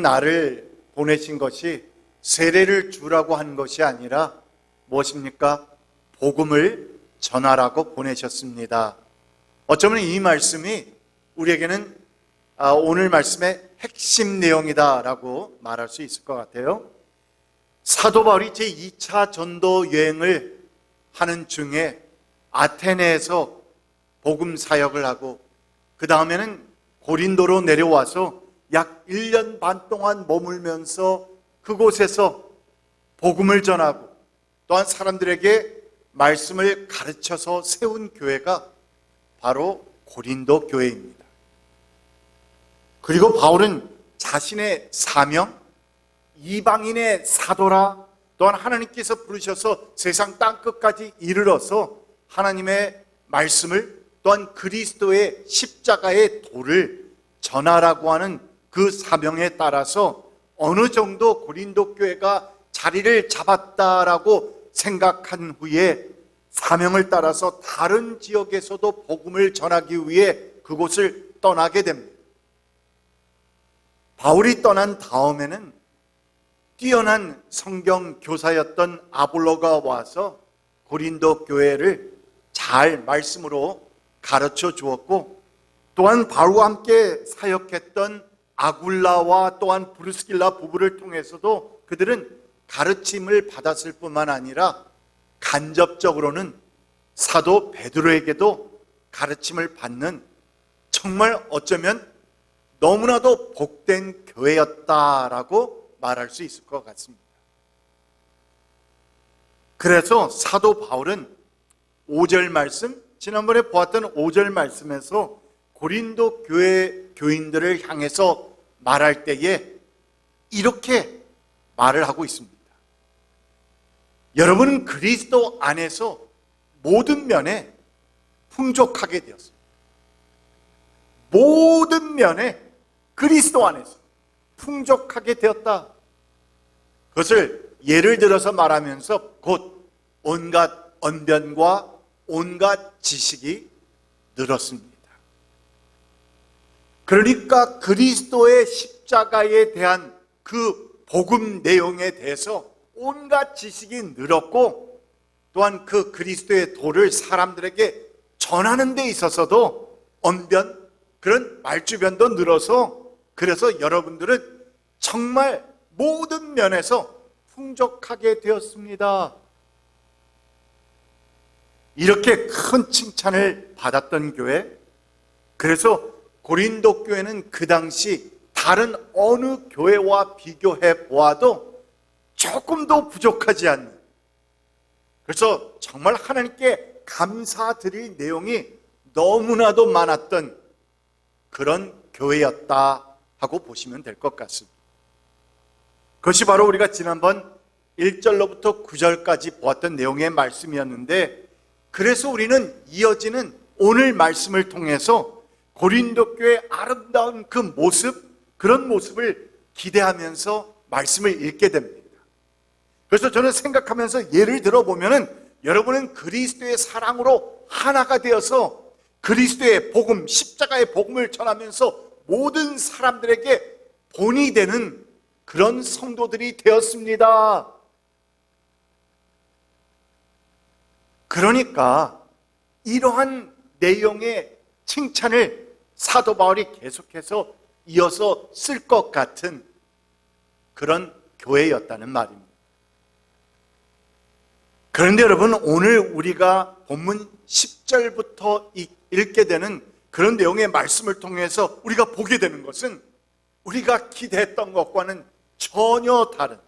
나를 보내신 것이 세례를 주라고 한 것이 아니라 무엇입니까? 복음을 전하라고 보내셨습니다. 어쩌면 이 말씀이 우리에게는 오늘 말씀의 핵심 내용이다라고 말할 수 있을 것 같아요. 사도 바울이 제2차 전도 여행을 하는 중에 아테네에서 복음 사역을 하고 그 다음에는 고린도로 내려와서 약 1년 반 동안 머물면서 그곳에서 복음을 전하고 또한 사람들에게 말씀을 가르쳐서 세운 교회가 바로 고린도 교회입니다. 그리고 바울은 자신의 사명, 이방인의 사도라, 또한 하나님께서 부르셔서 세상 땅끝까지 이르러서 하나님의 말씀을 또한 그리스도의 십자가의 도를 전하라고 하는 그 사명에 따라서 어느 정도 고린도 교회가 자리를 잡았다라고 생각한 후에 사명을 따라서 다른 지역에서도 복음을 전하기 위해 그곳을 떠나게 됩니다. 바울이 떠난 다음에는 뛰어난 성경 교사였던 아볼로가 와서 고린도 교회를 잘 말씀으로 가르쳐 주었고, 또한 바울과 함께 사역했던 아굴라와 또한 브루스길라 부부를 통해서도 그들은 가르침을 받았을 뿐만 아니라 간접적으로는 사도 베드로에게도 가르침을 받는 정말 어쩌면 너무나도 복된 교회였다라고 말할 수 있을 것 같습니다. 그래서 사도 바울은 5절 말씀, 지난번에 보았던 5절 말씀에서 고린도 교회 교인들을 향해서 말할 때에 이렇게 말을 하고 있습니다. 여러분은 그리스도 안에서 모든 면에 풍족하게 되었습니다. 모든 면에 그리스도 안에서 풍족하게 되었다. 그것을 예를 들어서 말하면서 곧 온갖 언변과 온갖 지식이 늘었습니다. 그러니까 그리스도의 십자가에 대한 그 복음 내용에 대해서 온갖 지식이 늘었고, 또한 그 그리스도의 도를 사람들에게 전하는 데 있어서도 언변, 그런 말주변도 늘어서, 그래서 여러분들은 정말 모든 면에서 풍족하게 되었습니다. 이렇게 큰 칭찬을 받았던 교회, 그래서 고린도 교회는 그 당시 다른 어느 교회와 비교해 보아도 조금도 부족하지 않는, 그래서 정말 하나님께 감사드릴 내용이 너무나도 많았던 그런 교회였다 하고 보시면 될 것 같습니다. 그것이 바로 우리가 지난번 1절로부터 9절까지 보았던 내용의 말씀이었는데, 그래서 우리는 이어지는 오늘 말씀을 통해서 고린도 교회의 아름다운 그 모습, 그런 모습을 기대하면서 말씀을 읽게 됩니다. 그래서 저는 생각하면서 예를 들어보면은 여러분은 그리스도의 사랑으로 하나가 되어서 그리스도의 복음, 십자가의 복음을 전하면서 모든 사람들에게 본이 되는 그런 성도들이 되었습니다. 그러니까 이러한 내용의 칭찬을 사도 바울이 계속해서 이어서 쓸 것 같은 그런 교회였다는 말입니다. 그런데 여러분, 오늘 우리가 본문 10절부터 읽게 되는 그런 내용의 말씀을 통해서 우리가 보게 되는 것은 우리가 기대했던 것과는 전혀 다른,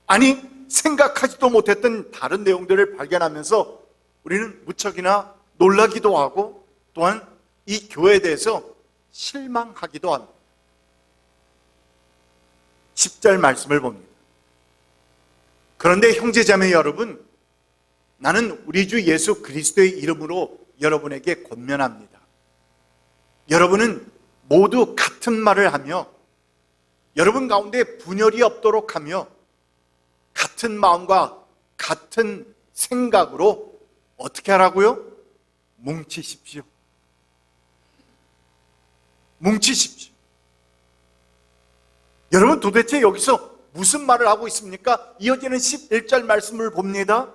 아니 생각하지도 못했던 다른 내용들을 발견하면서 우리는 무척이나 놀라기도 하고 또한 이 교회에 대해서 실망하기도 합니다. 10절 말씀을 봅니다. 그런데 형제자매 여러분, 나는 우리 주 예수 그리스도의 이름으로 여러분에게 권면합니다. 여러분은 모두 같은 말을 하며 여러분 가운데 분열이 없도록 하며 같은 마음과 같은 생각으로 어떻게 하라고요? 뭉치십시오. 뭉치십시오. 여러분 도대체 여기서 무슨 말을 하고 있습니까? 이어지는 11절 말씀을 봅니다.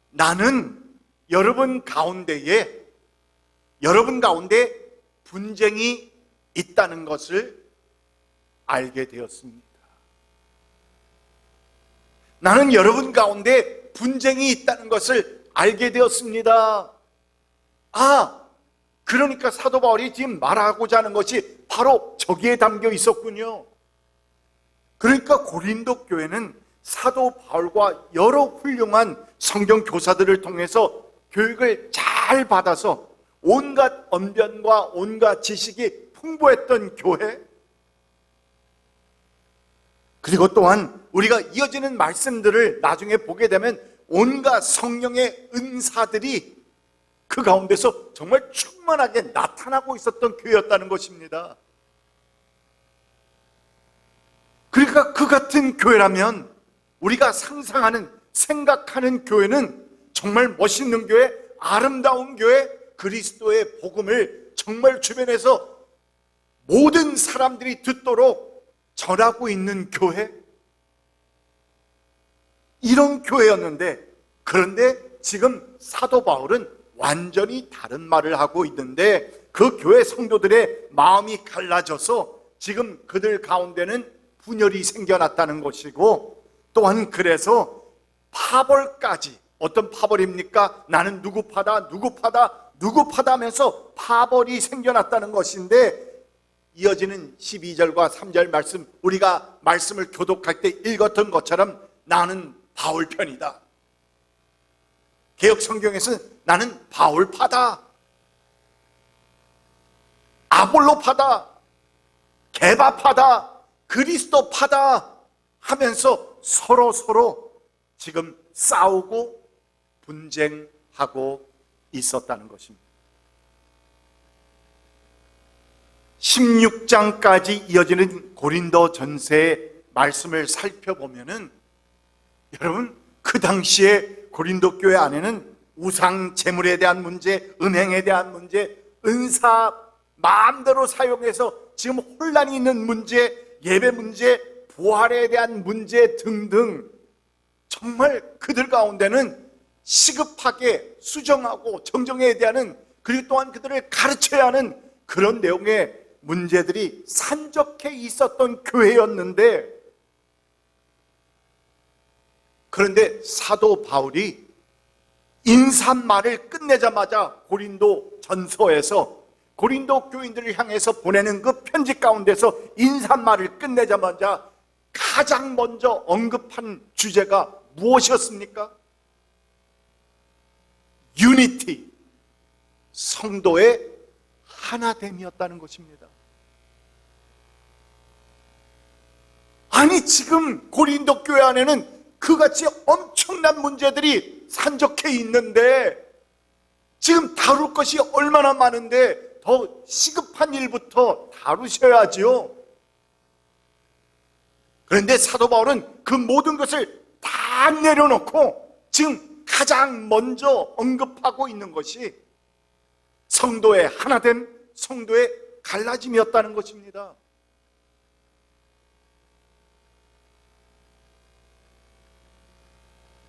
나는 여러분 가운데 분쟁이 있다는 것을 알게 되었습니다. 나는 여러분 가운데 분쟁이 있다는 것을 알게 되었습니다. 그러니까 사도 바울이 지금 말하고자 하는 것이 바로 저기에 담겨 있었군요. 그러니까 고린도 교회는 사도 바울과 여러 훌륭한 성경 교사들을 통해서 교육을 잘 받아서 온갖 언변과 온갖 지식이 풍부했던 교회, 그리고 또한 우리가 이어지는 말씀들을 나중에 보게 되면 온갖 성령의 은사들이 그 가운데서 정말 충만하게 나타나고 있었던 교회였다는 것입니다. 그러니까 그 같은 교회라면 우리가 상상하는, 생각하는 교회는 정말 멋있는 교회, 아름다운 교회, 그리스도의 복음을 정말 주변에서 모든 사람들이 듣도록 전하고 있는 교회, 이런 교회였는데, 그런데 지금 사도 바울은 완전히 다른 말을 하고 있는데, 그 교회 성도들의 마음이 갈라져서 지금 그들 가운데는 분열이 생겨났다는 것이고, 또한 그래서 파벌까지, 어떤 파벌입니까? 나는 누구 파다 하면서 파벌이 생겨났다는 것인데, 이어지는 12절과 3절 말씀, 우리가 말씀을 교독할 때 읽었던 것처럼 나는 바울 편이다. 개역 성경에서는 나는 바울파다, 아볼로파다, 게바파다, 그리스도파다 하면서 서로 지금 싸우고 분쟁하고 있었다는 것입니다. 16장까지 이어지는 고린도 전서의 말씀을 살펴보면은, 여러분 그 당시에 고린도 교회 안에는 우상 제물에 대한 문제, 음행에 대한 문제, 은사 마음대로 사용해서 지금 혼란이 있는 문제, 예배 문제, 부활에 대한 문제 등등, 정말 그들 가운데는 시급하게 수정하고 정정해야 하는, 그리고 또한 그들을 가르쳐야 하는 그런 내용의 문제들이 산적해 있었던 교회였는데, 그런데 사도 바울이 인사말을 끝내자마자 고린도 전서에서 고린도 교인들을 향해서 보내는 그 편지 가운데서 인사말을 끝내자마자 가장 먼저 언급한 주제가 무엇이었습니까? 유니티, 성도의 하나됨이었다는 것입니다. 아니 지금 고린도 교회 안에는 그같이 엄청난 문제들이 산적해 있는데, 지금 다룰 것이 얼마나 많은데 더 시급한 일부터 다루셔야지요. 그런데 사도 바울은 그 모든 것을 다 내려놓고 지금 가장 먼저 언급하고 있는 것이 성도의 하나됨, 성도의 갈라짐이었다는 것입니다.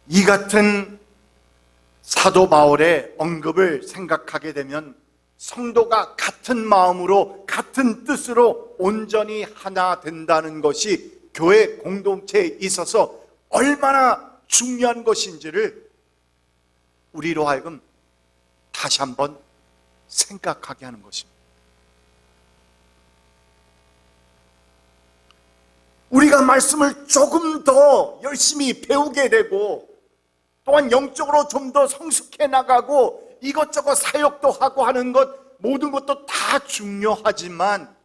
이 같은 사도 바울의 언급을 생각하게 되면 성도가 같은 마음으로 같은 뜻으로 온전히 하나 된다는 것이 교회 공동체에 있어서 얼마나 중요한 것인지를 우리로 하여금 다시 한번 생각하게 하는 것입니다. 우리가 말씀을 조금 더 열심히 배우게 되고, 또한 영적으로 좀 더 성숙해 나가고 이것저것 사역도 하고 하는 것, 모든 것도 다 중요하지만,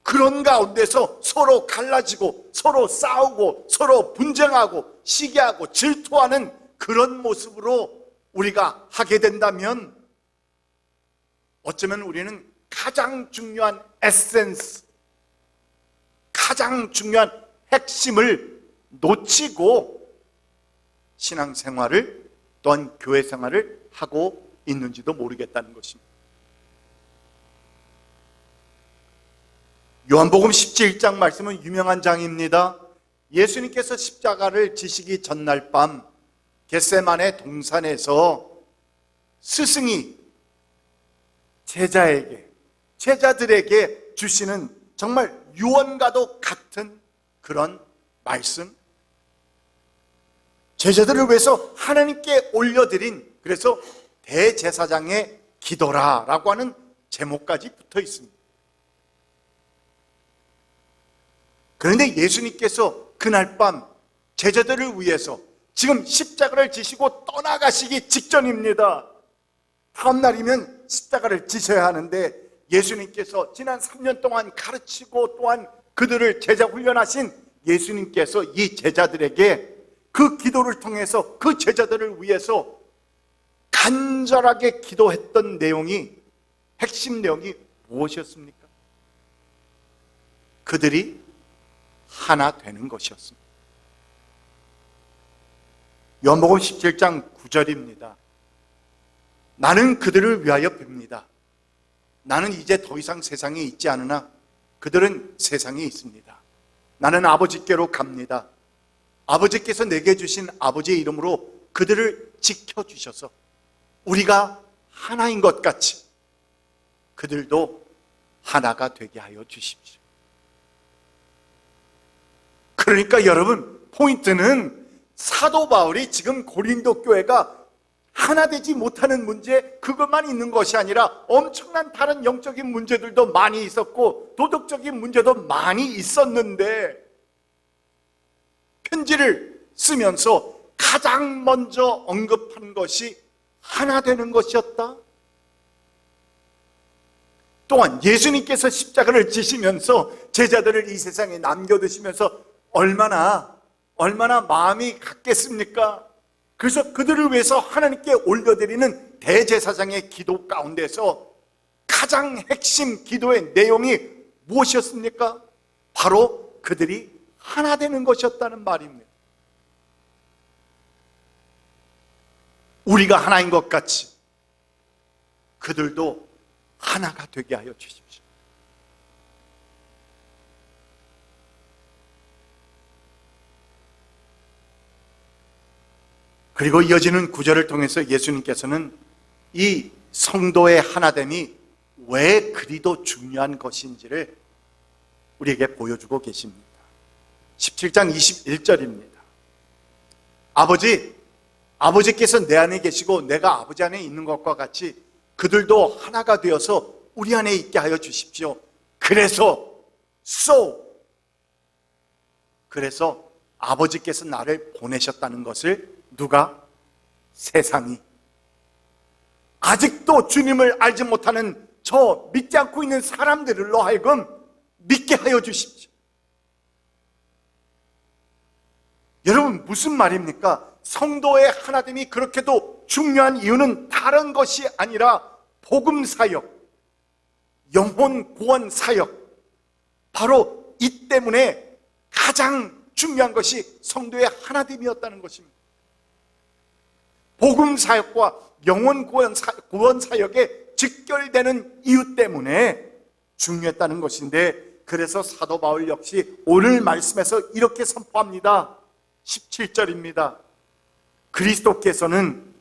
그런 가운데서 서로 갈라지고 서로 싸우고 서로 분쟁하고 시기하고 질투하는 그런 모습으로 우리가 하게 된다면, 어쩌면 우리는 가장 중요한 에센스, 가장 중요한 핵심을 놓치고 신앙생활을, 또한 교회생활을 하고 있는지도 모르겠다는 것입니다. 요한복음 17장 말씀은 유명한 장입니다. 예수님께서 십자가를 지시기 전날 밤 겟세마네 동산에서 스승이 제자들에게 주시는 정말 유언과도 같은 그런 말씀, 제자들을 위해서 하나님께 올려드린, 그래서 대제사장의 기도라라고 하는 제목까지 붙어 있습니다. 그런데 예수님께서 그날 밤 제자들을 위해서 지금 십자가를 지시고 떠나가시기 직전입니다. 다음 날이면 십자가를 지셔야 하는데 예수님께서 지난 3년 동안 가르치고 또한 그들을 제자 훈련하신 예수님께서 이 제자들에게 그 기도를 통해서 그 제자들을 위해서 간절하게 기도했던 내용이, 핵심 내용이 무엇이었습니까? 그들이 하나 되는 것이었습니다. 요한복음 17장 9절입니다. 나는 그들을 위하여 빕니다. 나는 이제 더 이상 세상에 있지 않으나 그들은 세상에 있습니다. 나는 아버지께로 갑니다. 아버지께서 내게 주신 아버지의 이름으로 그들을 지켜주셔서 우리가 하나인 것 같이 그들도 하나가 되게 하여 주십시오. 그러니까 여러분, 포인트는 사도 바울이 지금 고린도 교회가 하나 되지 못하는 문제, 그것만 있는 것이 아니라 엄청난 다른 영적인 문제들도 많이 있었고 도덕적인 문제도 많이 있었는데 편지를 쓰면서 가장 먼저 언급한 것이 하나 되는 것이었다. 또한 예수님께서 십자가를 지시면서 제자들을 이 세상에 남겨두시면서 얼마나 마음이 같겠습니까? 그래서 그들을 위해서 하나님께 올려드리는 대제사장의 기도 가운데서 가장 핵심 기도의 내용이 무엇이었습니까? 바로 그들이 하나 되는 것이었다는 말입니다. 우리가 하나인 것 같이 그들도 하나가 되게 하여 주십시오. 그리고 이어지는 구절을 통해서 예수님께서는 이 성도의 하나됨이 왜 그리도 중요한 것인지를 우리에게 보여주고 계십니다. 17장 21절입니다. 아버지께서 내 안에 계시고 내가 아버지 안에 있는 것과 같이 그들도 하나가 되어서 우리 안에 있게 하여 주십시오. 그래서 아버지께서 나를 보내셨다는 것을 누가? 세상이. 아직도 주님을 알지 못하는 저 믿지 않고 있는 사람들로 하여금 믿게 하여 주십시오. 여러분, 무슨 말입니까? 성도의 하나됨이 그렇게도 중요한 이유는 다른 것이 아니라 복음 사역, 영혼 구원 사역, 바로 이 때문에 가장 중요한 것이 성도의 하나됨이었다는 것입니다. 복음 사역과 영혼 구원 사역에 직결되는 이유 때문에 중요했다는 것인데, 그래서 사도 바울 역시 오늘 말씀에서 이렇게 선포합니다. 17절입니다. 그리스도께서는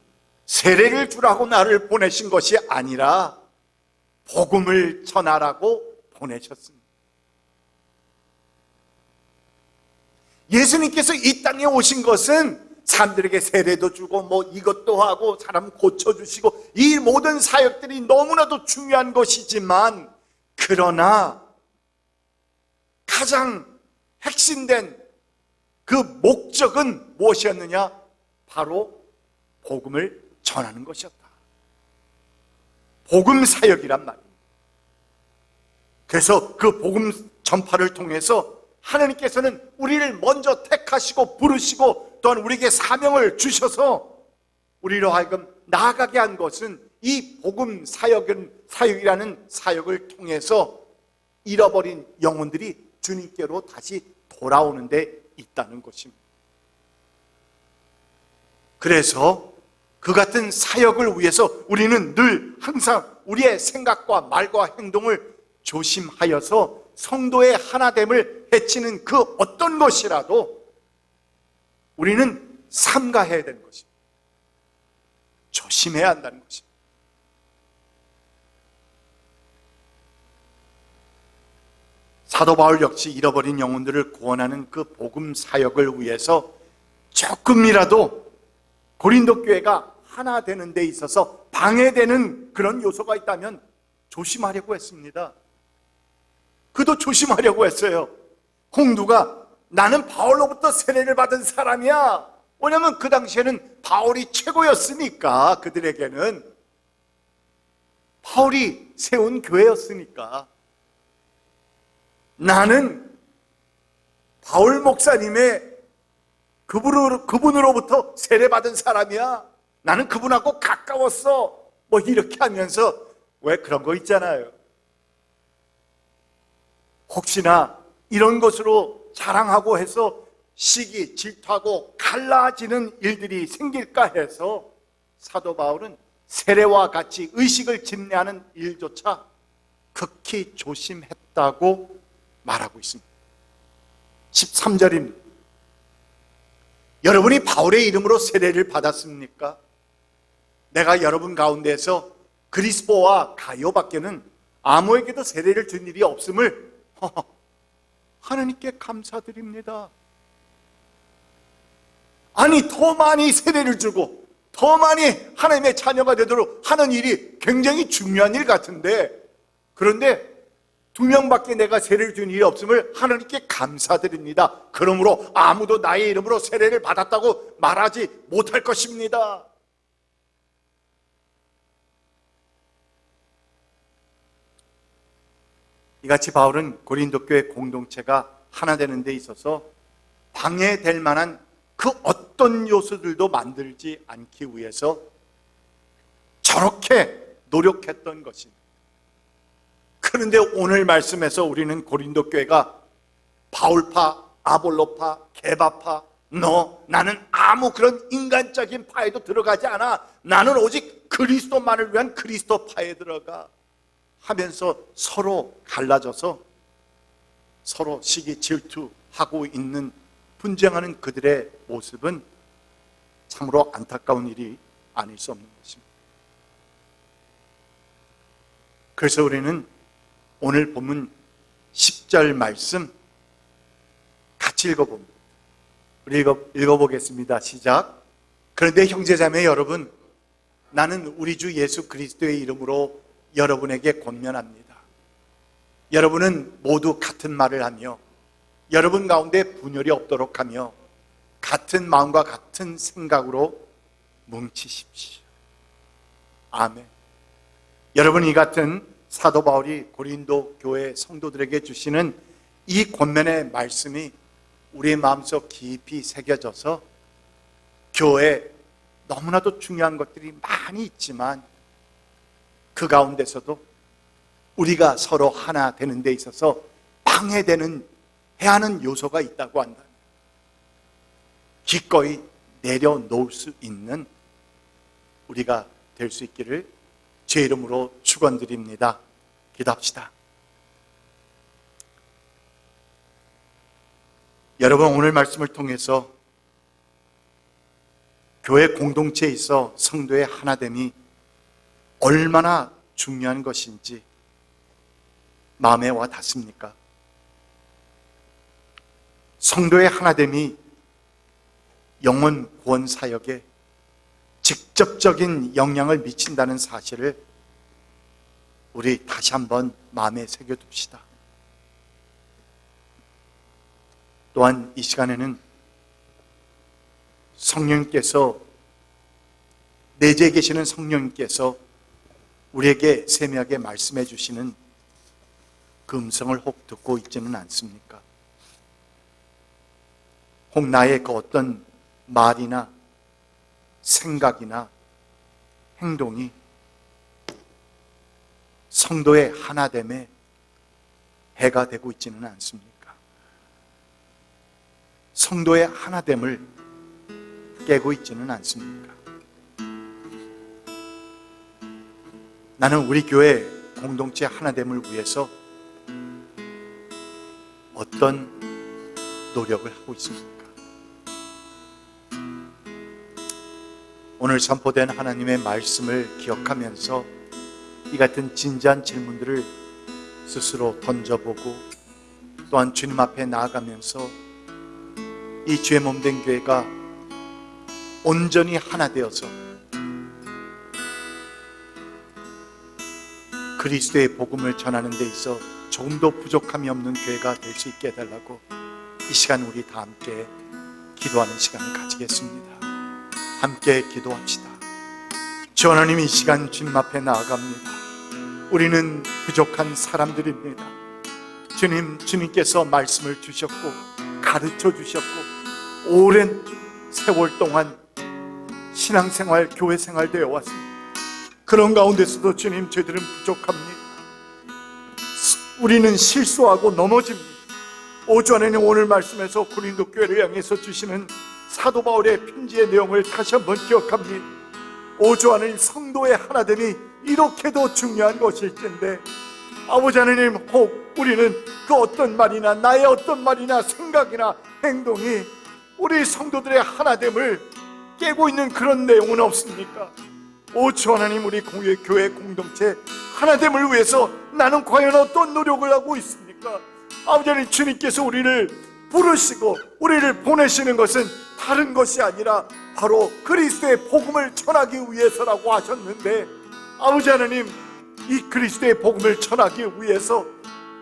세례를 주라고 나를 보내신 것이 아니라 복음을 전하라고 보내셨습니다. 예수님께서 이 땅에 오신 것은 사람들에게 세례도 주고 뭐 이것도 하고 사람 고쳐주시고 이 모든 사역들이 너무나도 중요한 것이지만, 그러나 가장 핵심된 그 목적은 무엇이었느냐? 바로 복음을 전하는 것이었다. 복음 사역이란 말입니다. 그래서 그 복음 전파를 통해서 하나님께서는 우리를 먼저 택하시고 부르시고 또한 우리에게 사명을 주셔서 우리로 하여금 나아가게 한 것은 이 복음 사역이라는 사역을 통해서 잃어버린 영혼들이 주님께로 다시 돌아오는 데 있다는 것입니다. 그래서 그 같은 사역을 위해서 우리는 늘 항상 우리의 생각과 말과 행동을 조심하여서 성도의 하나됨을 해치는 그 어떤 것이라도 우리는 삼가해야 되는 것입니다. 조심해야 한다는 것입니다. 사도 바울 역시 잃어버린 영혼들을 구원하는 그 복음 사역을 위해서 조금이라도 고린도 교회가 하나 되는 데 있어서 방해되는 그런 요소가 있다면 조심하려고 했습니다. 그도 조심하려고 했어요. 홍두가 나는 바울로부터 세례를 받은 사람이야. 왜냐하면 그 당시에는 바울이 최고였으니까, 그들에게는 바울이 세운 교회였으니까. 나는 바울 목사님의 그분으로부터 세례받은 사람이야. 나는 그분하고 가까웠어. 뭐 이렇게 하면서, 왜 그런 거 있잖아요. 혹시나 이런 것으로 자랑하고 해서 시기, 질투하고 갈라지는 일들이 생길까 해서 사도 바울은 세례와 같이 의식을 집례하는 일조차 극히 조심했다고 말하고 있습니다. 13절입니다. 여러분이 바울의 이름으로 세례를 받았습니까? 내가 여러분 가운데서 그리스포와 가요밖에는 아무에게도 세례를 준 일이 없음을 하나님께 감사드립니다. 아니, 더 많이 세례를 주고 더 많이 하나님의 자녀가 되도록 하는 일이 굉장히 중요한 일 같은데, 그런데 2명밖에 내가 세례를 준 일이 없음을 하나님께 감사드립니다. 그러므로 아무도 나의 이름으로 세례를 받았다고 말하지 못할 것입니다. 이같이 바울은 고린도 교회 공동체가 하나 되는 데 있어서 방해될 만한 그 어떤 요소들도 만들지 않기 위해서 저렇게 노력했던 것입니다. 그런데 오늘 말씀에서 우리는 고린도 교회가 바울파, 아볼로파, 게바파, 나는 아무 그런 인간적인 파에도 들어가지 않아. 나는 오직 그리스도만을 위한 그리스도파에 들어가 하면서 서로 갈라져서 서로 시기 질투하고 있는, 분쟁하는 그들의 모습은 참으로 안타까운 일이 아닐 수 없는 것입니다. 그래서 우리는 오늘 본문 10절 말씀 같이 읽어봅니다. 우리 읽어보겠습니다. 시작. 그런데 형제자매 여러분, 나는 우리 주 예수 그리스도의 이름으로 여러분에게 권면합니다. 여러분은 모두 같은 말을 하며 여러분 가운데 분열이 없도록 하며 같은 마음과 같은 생각으로 뭉치십시오. 아멘. 여러분, 이 같은 사도 바울이 고린도 교회 성도들에게 주시는 이 권면의 말씀이 우리의 마음속 깊이 새겨져서 교회에 너무나도 중요한 것들이 많이 있지만 그 가운데서도 우리가 서로 하나 되는 데 있어서 방해되는, 해야 하는 요소가 있다고 한다. 기꺼이 내려놓을 수 있는 우리가 될 수 있기를 제 이름으로 축원드립니다. 기도합시다. 여러분, 오늘 말씀을 통해서 교회 공동체에 있어 성도의 하나됨이 얼마나 중요한 것인지 마음에 와 닿습니까? 성도의 하나됨이 영혼 구원 사역에 직접적인 영향을 미친다는 사실을 우리 다시 한번 마음에 새겨둡시다. 또한 이 시간에는 성령님께서, 내재에 계시는 성령님께서 우리에게 세미하게 말씀해 주시는 그 음성을 혹 듣고 있지는 않습니까? 혹 나의 그 어떤 말이나 생각이나 행동이 성도의 하나됨에 해가 되고 있지는 않습니까? 성도의 하나됨을 깨고 있지는 않습니까? 나는 우리 교회 공동체 하나됨을 위해서 어떤 노력을 하고 있습니까? 오늘 선포된 하나님의 말씀을 기억하면서 이 같은 진지한 질문들을 스스로 던져보고 또한 주님 앞에 나아가면서 이 주의 몸된 교회가 온전히 하나 되어서 그리스도의 복음을 전하는 데 있어 조금도 부족함이 없는 교회가 될 수 있게 해달라고 이 시간 우리 다 함께 기도하는 시간을 가지겠습니다. 함께 기도합시다. 주 하나님, 이 시간 주님 앞에 나아갑니다. 우리는 부족한 사람들입니다. 주님, 주님께서 말씀을 주셨고 가르쳐 주셨고 오랜 세월 동안 신앙생활, 교회생활 되어 왔습니다. 그런 가운데서도 주님, 저희들은 부족합니다. 우리는 실수하고 넘어집니다. 오주 하나님, 오늘 말씀에서 고린도 교회를 향해서 주시는 사도 바울의 편지의 내용을 다시 한번 기억합니다. 오주 하나님, 성도의 하나됨이 이렇게도 중요한 것일 텐데 아버지 하나님, 혹 우리는 그 어떤 말이나 나의 어떤 말이나 생각이나 행동이 우리 성도들의 하나됨을 깨고 있는 그런 내용은 없습니까? 오주 하나님, 우리 교회 공동체 하나됨을 위해서 나는 과연 어떤 노력을 하고 있습니까? 아버지 하나님, 주님께서 우리를 부르시고 우리를 보내시는 것은 다른 것이 아니라 바로 그리스도의 복음을 전하기 위해서라고 하셨는데, 아버지 하나님, 이 그리스도의 복음을 전하기 위해서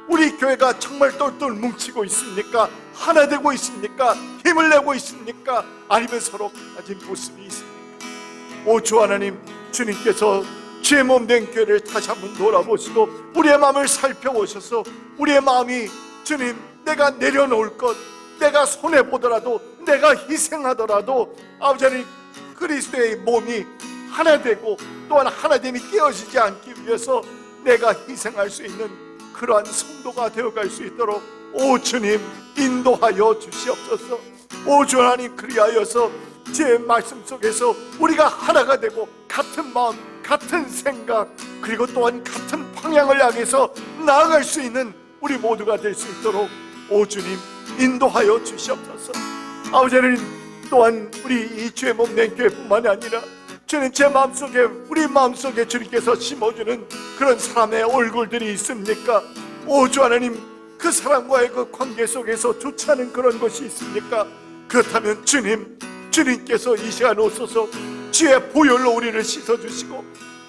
우리 교회가 정말 똘똘 뭉치고 있습니까? 하나 되고 있습니까? 힘을 내고 있습니까? 아니면 서로 가진 모습이 있습니까? 오 주 하나님, 주님께서 주의 몸된 교회를 다시 한번 돌아보시고 우리의 마음을 살펴보셔서 우리의 마음이 주님, 내가 내려놓을 것, 내가 손해보더라도, 내가 희생하더라도 아버지 하나님, 그리스도의 몸이 하나 되고 또한 하나됨이 깨어지지 않기 위해서 내가 희생할 수 있는 그러한 성도가 되어갈 수 있도록 오 주님, 인도하여 주시옵소서. 오 주 하나님, 그리하여서 제 말씀 속에서 우리가 하나가 되고 같은 마음, 같은 생각, 그리고 또한 같은 방향을 향해서 나아갈 수 있는 우리 모두가 될 수 있도록 오 주님, 인도하여 주시옵소서. 아버지 하나님, 또한 우리 이 주의 몸된 교회뿐만이 아니라 주님, 제 마음속에, 우리 마음속에 주님께서 심어주는 그런 사람의 얼굴들이 있습니까? 오 주 하나님, 그 사람과의 그 관계 속에서 좋지 않은 그런 것이 있습니까? 그렇다면 주님, 주님께서 이 시간 오소서 주의 보혈로 우리를 씻어주시고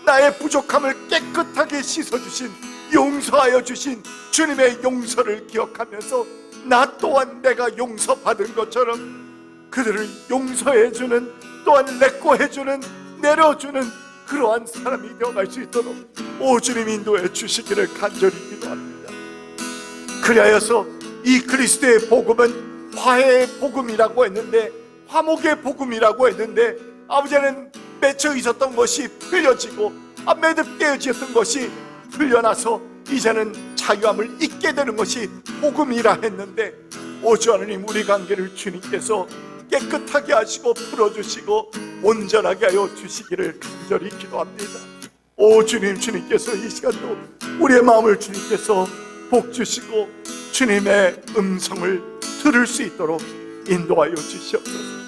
나의 부족함을 깨끗하게 씻어주신, 용서하여 주신 주님의 용서를 기억하면서 나 또한 내가 용서받은 것처럼 그들을 용서해주는, 또한 내꺼해주는, 내려주는 그러한 사람이 되어갈 수 있도록 오 주님, 인도해 주시기를 간절히 기도합니다. 그리하여서 이 그리스도의 복음은 화해의 복음이라고 했는데, 화목의 복음이라고 했는데, 아버지는 맺혀 있었던 것이 풀려지고 매듭되어졌던 것이 풀려나서 이제는 자유함을 잊게 되는 것이 복음이라 했는데, 오주 하나님, 우리 관계를 주님께서 깨끗하게 하시고 풀어주시고 온전하게 하여 주시기를 간절히 기도합니다. 오 주님, 주님께서 이 시간도 우리의 마음을 주님께서 복주시고 주님의 음성을 들을 수 있도록 인도하여 주시옵소서.